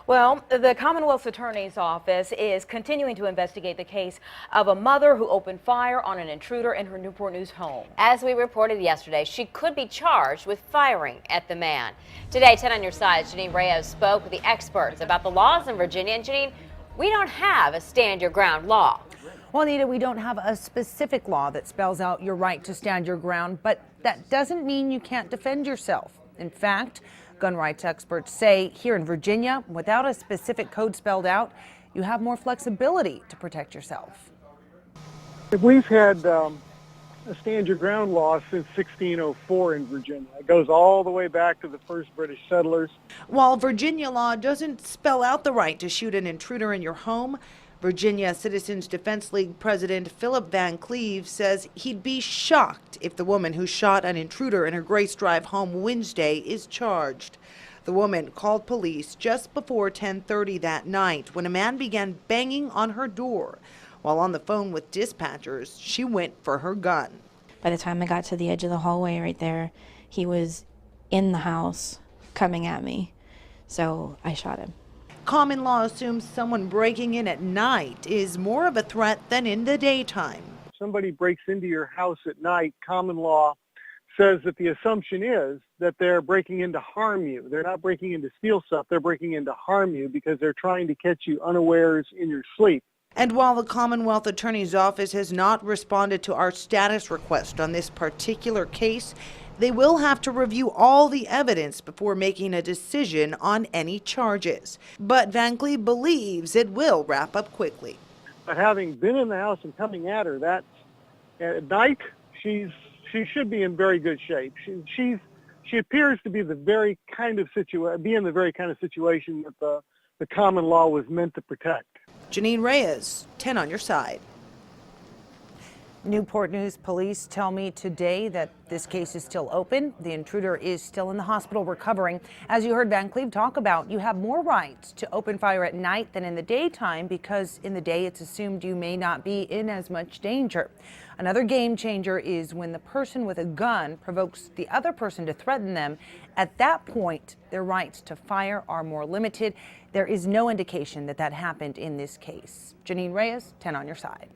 Well, the Commonwealth's Attorney's Office is continuing to investigate the case of a mother who opened fire on an intruder in her Newport News home. As we reported yesterday, she could be charged with firing at the man. Today, 10 on your side, Janine Reyes spoke with the experts about the laws in Virginia. And Janine, we don't have a stand your ground law. Well, Anita, we don't have a specific law that spells out your right to stand your ground, but that doesn't mean you can't defend yourself. In fact, gun rights experts say here in Virginia, without a specific code spelled out, you have more flexibility to protect yourself. We've had a stand your ground law since 1604 in Virginia. It goes all the way back to the first British settlers. While Virginia law doesn't spell out the right to shoot an intruder in your home, Virginia Citizens Defense League President Philip Van Cleve says he'd be shocked if the woman who shot an intruder in her Grace Drive home Wednesday is charged. The woman called police just before 10:30 that night when a man began banging on her door. While on the phone with dispatchers, she went for her gun. By the time I got to the edge of the hallway right there, he was in the house coming at me. So I shot him. Common law assumes someone breaking in at night is more of a threat than in the daytime. If somebody breaks into your house at night, common law says that the assumption is that they're breaking in to harm you. They're not breaking in to steal stuff. They're breaking in to harm you because they're trying to catch you unawares in your sleep. And while the Commonwealth Attorney's Office has not responded to our status request on this particular case, they will have to review all the evidence before making a decision on any charges. But Van Cleve believes it will wrap up quickly. But having been in the house and coming at her, that's at night, she should be in very good shape. She appears to be in the very kind of situation that the common law was meant to protect. Janine Reyes, 10 on your side. Newport News police tell me today that this case is still open. The intruder is still in the hospital recovering. As you heard Van Cleve talk about, you have more rights to open fire at night than in the daytime because in the day it's assumed you may not be in as much danger. Another game changer is when the person with a gun provokes the other person to threaten them. At that point, their rights to fire are more limited. There is no indication that that happened in this case. Janine Reyes, 10 on your side.